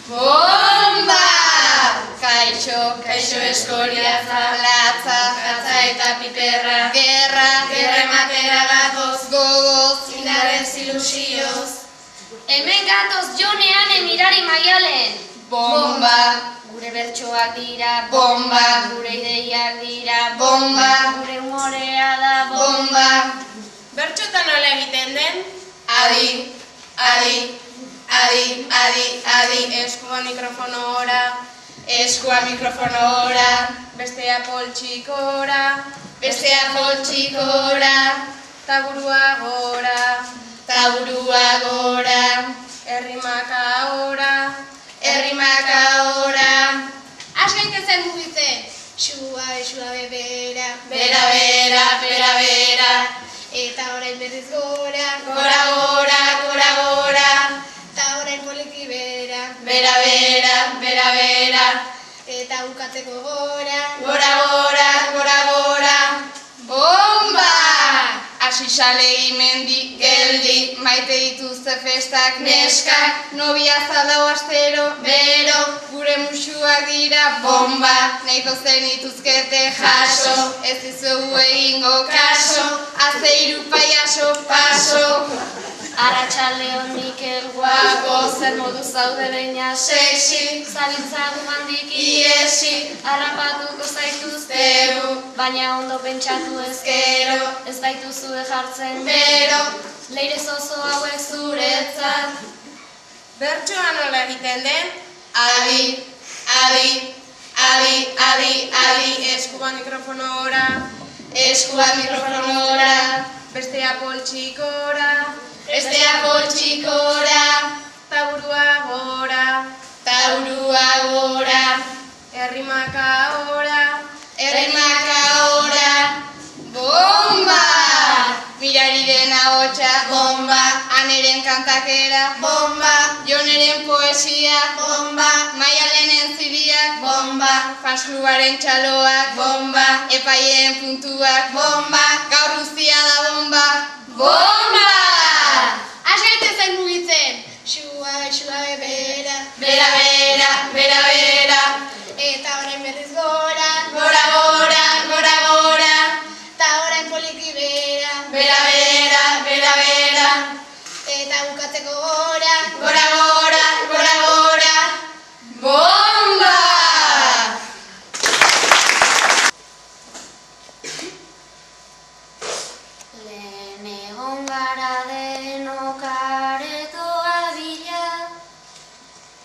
Bomba! Kaixo eskoriaza, latza, gatza eta piperra, gerra ematera gatoz, gogoz, indarrez ilusioz. Hemen gatoz jonean emirari maialen. Bomba! Gure bertsoak dira, bomba! Gure ideiak dira, bomba! Gure humorea da, bomba! Bertxotan nola egiten den? Adi, eskua mikrofonora, eskua mikrofonora, bestea poltsikora, bestea poltsikora, taburua gora, errimaka ora, has gaitezen mugitzen, Suabe bera, bera, eta orain berriz gora, gora, eta orain poliki bera, bera, eta bukatzeko gora, gora, bomba! Asixale imendi, geldi, maite dituzte festak, neskak, nobia zadau astero, bero, gure musuak dira, bomba, nahiko zen ituzkete jaso, ez dizugu egingo kaso, azeiru paiaso, paso. Arratxalde hon Mikel Guapo, zer modu zaude beina sexy, zabiltzagu handik iesi, harrapatuko zaituzte, tegu, baina ondo pentsatu gero, ez gaituzue jartzen, bero, leire zozo hauek zuretzat. Bertsoa nola egiten den? Adi, Eskua mikrofonora, eskua mikrofonora, bestea poltsikora, taburua gora, errimaka ora, bomba! Mirariren ahotsa, bomba! Aneren kantakera, bomba! Joneren poesia, bomba! Maialenen ziriak, bomba! Fansklubaren txaloak, bomba! Epaien puntuak, bomba! Gaur guztia da bomba! Bomba! has gaitezen mugitzen, suabe bera, Bera, eta orain berriz gora, gora, eta orain poliki bera, bera, eta bukatzeko gora, gora, bomba! Lehen egon gara denok aretoa bila,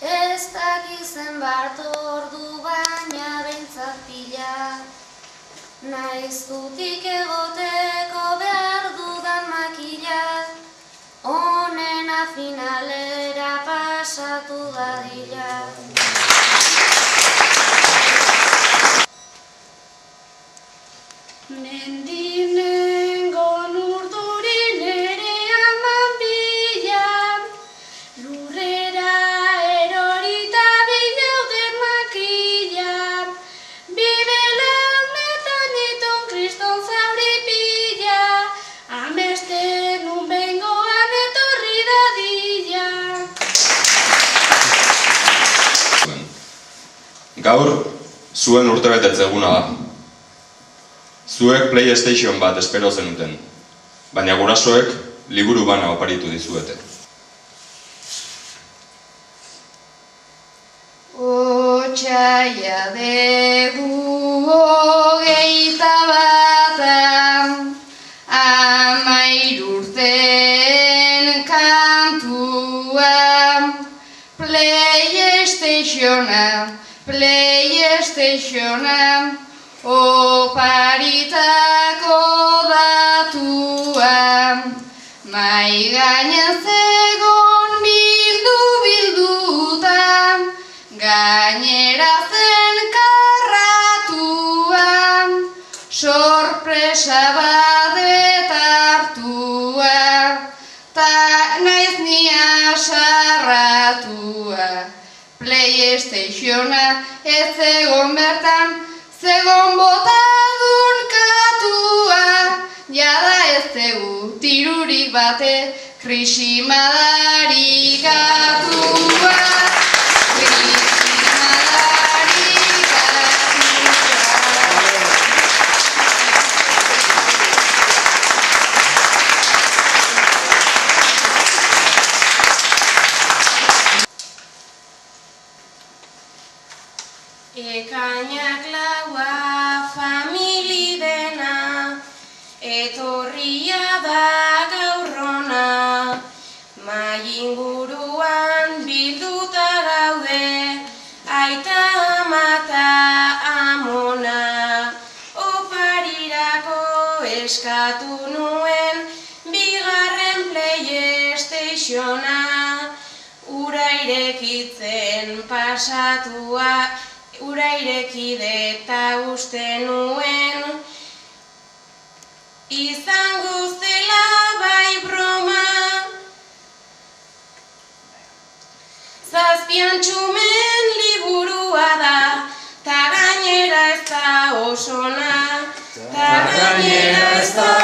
ez dakizen bart ordu baina behintzat pila. Naiz dutik egoteko behar dudan makila, onena finalera pasatu dadila. Mendinengon urdurin ere aman bila, lurrera erorita bilauden makila, bibelanetan itun kriston zauri pila, amesten unbengoan etorri dadila. Gaur, zuen urtebetetze eguna da. Zuek PlayStation bat espero zenuten, baina gurasoek liburu bana oparitu dizuete. Otsaia degu 21, 13 urten kantua, PlayStationa, oparitako datua, mai gainen zegon bilduta, gainera zen karratua, sorpresa bat hartua, ta naiz nia sarratua. PlayStationa ez zegon bertan, zegon botadun katua, jada ez zegu tirurik bate, krisi madari gatua. gutxona, ura irekitzen pasatua, ura irekide eta uste nuen, izango zela bai broma, zazpian txumen liburua da, ta gainera ez da osona, ta gainera ez da